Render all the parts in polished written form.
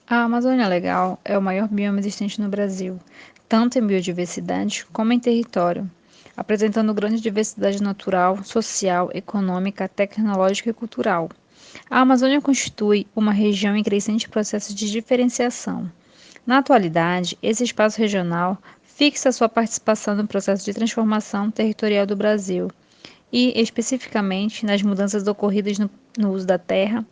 A Amazônia Legal é o maior bioma existente no Brasil, tanto em biodiversidade como em território, apresentando grande diversidade natural, social, econômica, tecnológica e cultural. A Amazônia constitui uma região em crescente processo de diferenciação. Na atualidade, esse espaço regional fixa sua participação no processo de transformação territorial do Brasil e, especificamente, nas mudanças ocorridas no uso da terra,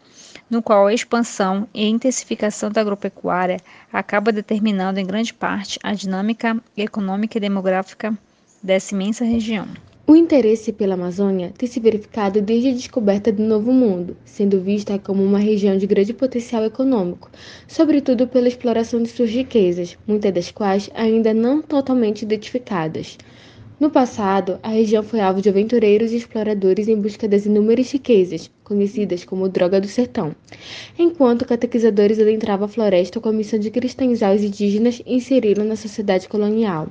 no qual a expansão e intensificação da agropecuária acaba determinando em grande parte a dinâmica econômica e demográfica dessa imensa região. O interesse pela Amazônia tem se verificado desde a descoberta do Novo Mundo, sendo vista como uma região de grande potencial econômico, sobretudo pela exploração de suas riquezas, muitas das quais ainda não totalmente identificadas. No passado, a região foi alvo de aventureiros e exploradores em busca das inúmeras riquezas, conhecidas como Droga do Sertão, enquanto catequizadores adentravam a floresta com a missão de cristianizar os indígenas e inseri-los na sociedade colonial.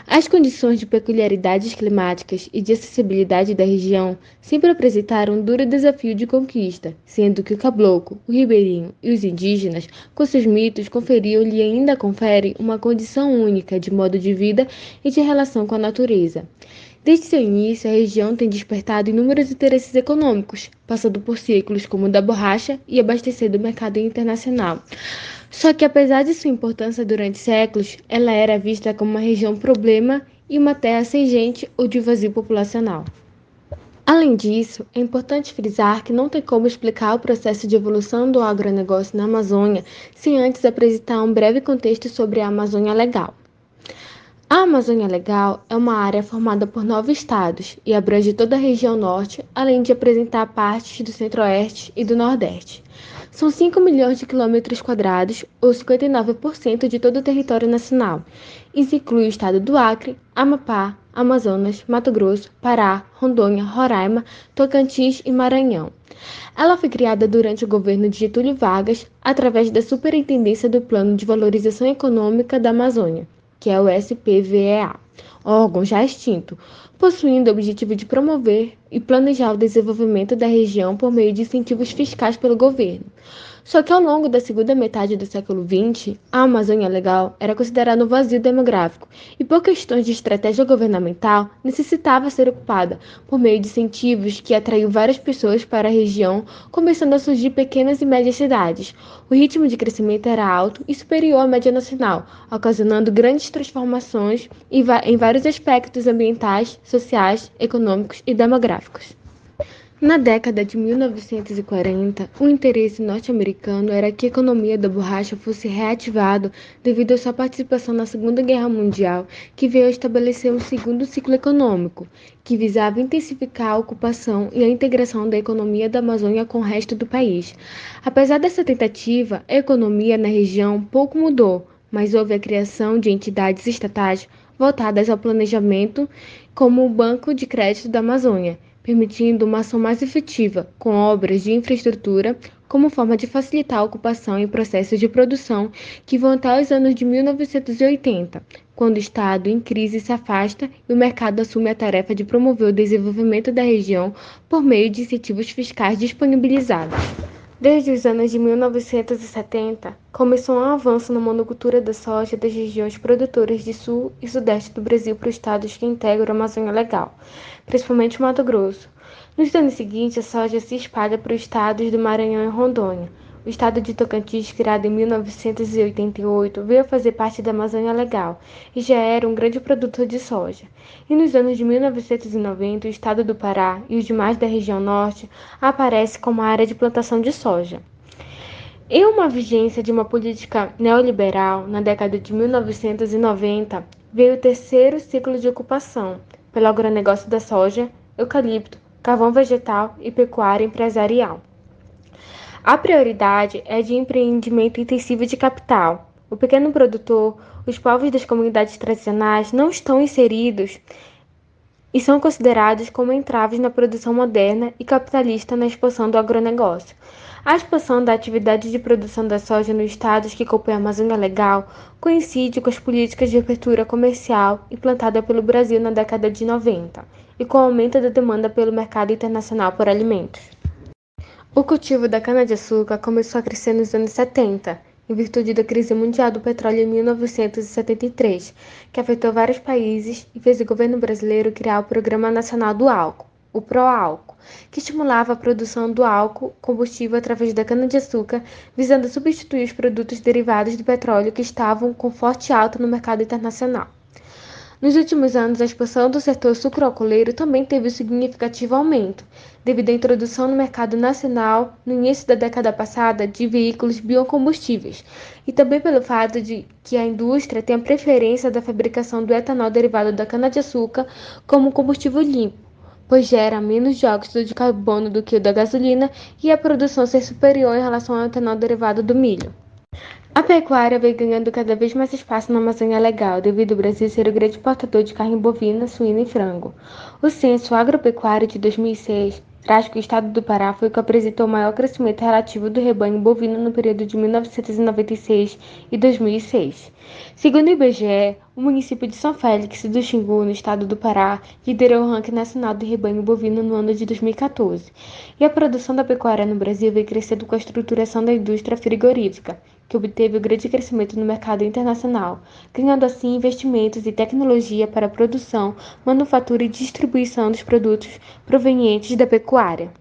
As condições de peculiaridades climáticas e de acessibilidade da região sempre apresentaram um duro desafio de conquista, sendo que o caboclo, o ribeirinho e os indígenas, com seus mitos, conferiam-lhe e ainda conferem uma condição única de modo de vida e de relação com a natureza. Desde seu início, a região tem despertado inúmeros interesses econômicos, passando por ciclos como o da borracha e abastecendo o mercado internacional. Só que, apesar de sua importância durante séculos, ela era vista como uma região problema e uma terra sem gente ou de vazio populacional. Além disso, é importante frisar que não tem como explicar o processo de evolução do agronegócio na Amazônia sem antes apresentar um breve contexto sobre a Amazônia Legal. A Amazônia Legal é uma área formada por 9 estados e abrange toda a região norte, além de apresentar partes do centro-oeste e do nordeste. São 5 milhões de quilômetros quadrados, ou 59% de todo o território nacional. Isso inclui o estado do Acre, Amapá, Amazonas, Mato Grosso, Pará, Rondônia, Roraima, Tocantins e Maranhão. Ela foi criada durante o governo de Getúlio Vargas, através da Superintendência do Plano de Valorização Econômica da Amazônia, que é o SPVEA, órgão já extinto, possuindo o objetivo de promover e planejar o desenvolvimento da região por meio de incentivos fiscais pelo governo. Só que ao longo da segunda metade do século XX, a Amazônia Legal era considerada um vazio demográfico e, por questões de estratégia governamental, necessitava ser ocupada por meio de incentivos que atraiu várias pessoas para a região, começando a surgir pequenas e médias cidades. O ritmo de crescimento era alto e superior à média nacional, ocasionando grandes transformações em vários aspectos ambientais, sociais, econômicos e demográficos. Na década de 1940, o interesse norte-americano era que a economia da borracha fosse reativada devido à sua participação na Segunda Guerra Mundial, que veio a estabelecer um segundo ciclo econômico, que visava intensificar a ocupação e a integração da economia da Amazônia com o resto do país. Apesar dessa tentativa, a economia na região pouco mudou, mas houve a criação de entidades estatais voltadas ao planejamento, como o Banco de Crédito da Amazônia, permitindo uma ação mais efetiva com obras de infraestrutura como forma de facilitar a ocupação e processos de produção que vão até os anos de 1980, quando o Estado em crise se afasta e o mercado assume a tarefa de promover o desenvolvimento da região por meio de incentivos fiscais disponibilizados. Desde os anos de 1970, começou um avanço na monocultura da soja das regiões produtoras de sul e sudeste do Brasil para os estados que integram a Amazônia Legal, principalmente o Mato Grosso. Nos anos seguintes, a soja se espalha para os estados do Maranhão e Rondônia. O estado de Tocantins, criado em 1988, veio a fazer parte da Amazônia Legal e já era um grande produtor de soja. E nos anos de 1990, o estado do Pará e os demais da região norte aparecem como área de plantação de soja. Em uma vigência de uma política neoliberal, na década de 1990, veio o terceiro ciclo de ocupação, pelo agronegócio da soja, eucalipto, carvão vegetal e pecuária empresarial. A prioridade é de empreendimento intensivo de capital. O pequeno produtor, os povos das comunidades tradicionais não estão inseridos e são considerados como entraves na produção moderna e capitalista na expansão do agronegócio. A expansão da atividade de produção da soja nos estados que compõem a Amazônia Legal coincide com as políticas de abertura comercial implantada pelo Brasil na década de 90 e com o aumento da demanda pelo mercado internacional por alimentos. O cultivo da cana-de-açúcar começou a crescer nos anos 70 em virtude da crise mundial do petróleo em 1973, que afetou vários países e fez o governo brasileiro criar o Programa Nacional do Álcool, o PROÁLCOO, que estimulava a produção do álcool combustível através da cana-de-açúcar, visando substituir os produtos derivados do petróleo que estavam com forte alta no mercado internacional. Nos últimos anos, a expansão do setor sucroalcooleiro também teve um significativo aumento, devido à introdução no mercado nacional, no início da década passada, de veículos biocombustíveis, e também pelo fato de que a indústria tem a preferência da fabricação do etanol derivado da cana-de-açúcar como combustível limpo, pois gera menos dióxido de carbono do que o da gasolina e a produção ser superior em relação ao etanol derivado do milho. A pecuária vem ganhando cada vez mais espaço na Amazônia Legal, devido ao Brasil ser o grande exportador de carne bovina, suína e frango. O Censo Agropecuário de 2006 traz que o estado do Pará foi o que apresentou o maior crescimento relativo do rebanho bovino no período de 1996 e 2006. Segundo o IBGE, o município de São Félix do Xingu, no estado do Pará, liderou o ranking nacional do rebanho bovino no ano de 2014. E a produção da pecuária no Brasil vem crescendo com a estruturação da indústria frigorífica, que obteve o grande crescimento no mercado internacional, ganhando assim investimentos e tecnologia para a produção, manufatura e distribuição dos produtos provenientes da pecuária.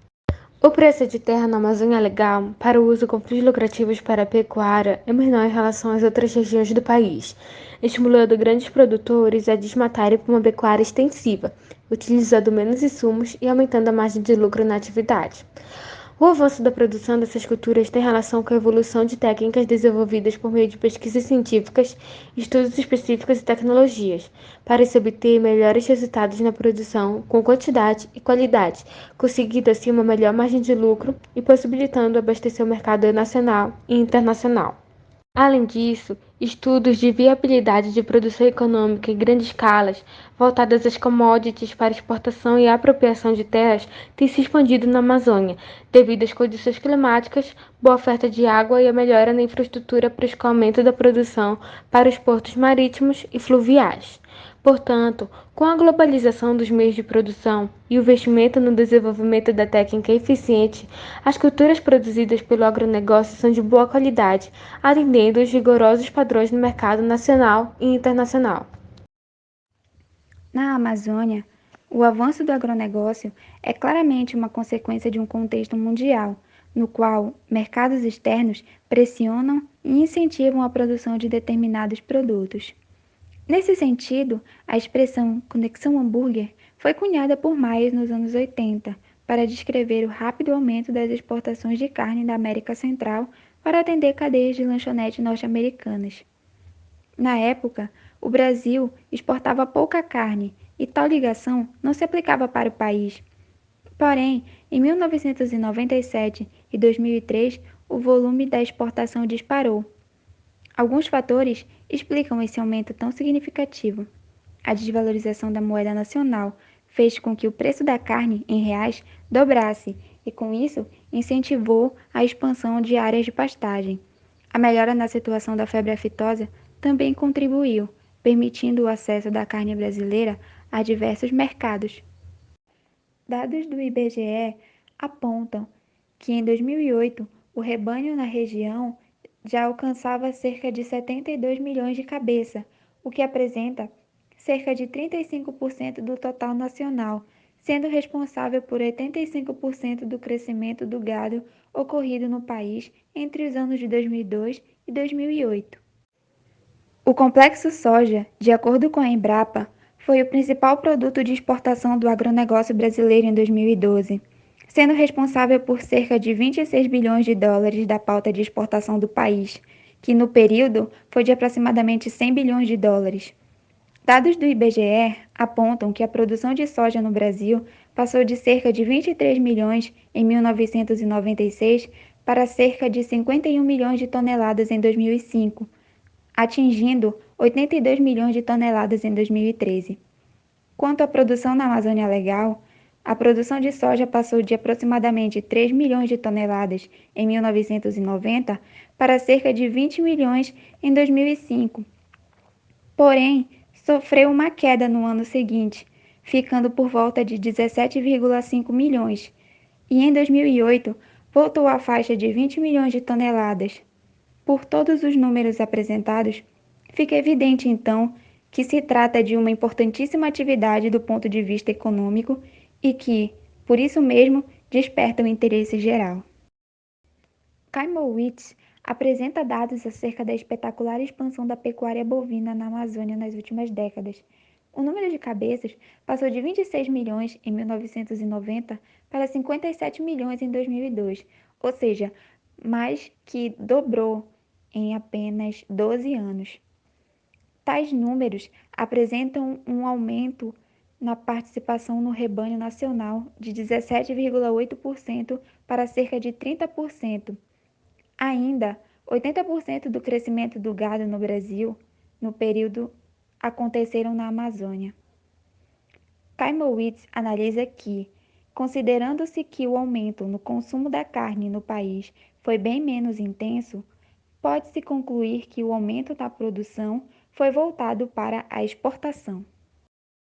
O preço de terra na Amazônia Legal, para o uso com fins lucrativos para a pecuária, é menor em relação às outras regiões do país, estimulando grandes produtores a desmatarem para uma pecuária extensiva, utilizando menos insumos e aumentando a margem de lucro na atividade. O avanço da produção dessas culturas tem relação com a evolução de técnicas desenvolvidas por meio de pesquisas científicas, estudos específicos e tecnologias, para se obter melhores resultados na produção com quantidade e qualidade, conseguindo assim uma melhor margem de lucro e possibilitando abastecer o mercado nacional e internacional. Além disso, estudos de viabilidade de produção econômica em grandes escalas, voltadas às commodities para exportação e apropriação de terras, têm se expandido na Amazônia, devido às condições climáticas, boa oferta de água e a melhora na infraestrutura para o escoamento da produção para os portos marítimos e fluviais. Portanto, com a globalização dos meios de produção e o investimento no desenvolvimento da técnica eficiente, as culturas produzidas pelo agronegócio são de boa qualidade, atendendo aos rigorosos padrões no mercado nacional e internacional. Na Amazônia, o avanço do agronegócio é claramente uma consequência de um contexto mundial, no qual mercados externos pressionam e incentivam a produção de determinados produtos. Nesse sentido, a expressão "conexão hambúrguer" foi cunhada por Myers nos anos 80 para descrever o rápido aumento das exportações de carne da América Central para atender cadeias de lanchonete norte-americanas. Na época, o Brasil exportava pouca carne e tal ligação não se aplicava para o país. Porém, em 1997 e 2003, o volume da exportação disparou. Alguns fatores explicam esse aumento tão significativo. A desvalorização da moeda nacional fez com que o preço da carne em reais dobrasse e, com isso, incentivou a expansão de áreas de pastagem. A melhora na situação da febre aftosa também contribuiu, permitindo o acesso da carne brasileira a diversos mercados. Dados do IBGE apontam que em 2008 o rebanho na região já alcançava cerca de 72 milhões de cabeça, o que apresenta cerca de 35% do total nacional, sendo responsável por 85% do crescimento do gado ocorrido no país entre os anos de 2002 e 2008. O complexo soja, de acordo com a Embrapa, foi o principal produto de exportação do agronegócio brasileiro em 2012, sendo responsável por cerca de 26 bilhões de dólares da pauta de exportação do país, que no período foi de aproximadamente 100 bilhões de dólares. Dados do IBGE apontam que a produção de soja no Brasil passou de cerca de 23 milhões em 1996 para cerca de 51 milhões de toneladas em 2005, atingindo 82 milhões de toneladas em 2013. Quanto à produção na Amazônia Legal, a produção de soja passou de aproximadamente 3 milhões de toneladas em 1990 para cerca de 20 milhões em 2005. Porém, sofreu uma queda no ano seguinte, ficando por volta de 17,5 milhões, e em 2008 voltou à faixa de 20 milhões de toneladas. Por todos os números apresentados, fica evidente então que se trata de uma importantíssima atividade do ponto de vista econômico e que, por isso mesmo, desperta o interesse geral. Kaimowitz apresenta dados acerca da espetacular expansão da pecuária bovina na Amazônia nas últimas décadas. O número de cabeças passou de 26 milhões em 1990 para 57 milhões em 2002, ou seja, mais que dobrou em apenas 12 anos. Tais números apresentam um aumento na participação no rebanho nacional de 17,8% para cerca de 30%. Ainda, 80% do crescimento do gado no Brasil, no período, aconteceram na Amazônia. Kaimowitz analisa que, considerando-se que o aumento no consumo da carne no país foi bem menos intenso, pode-se concluir que o aumento da produção foi voltado para a exportação.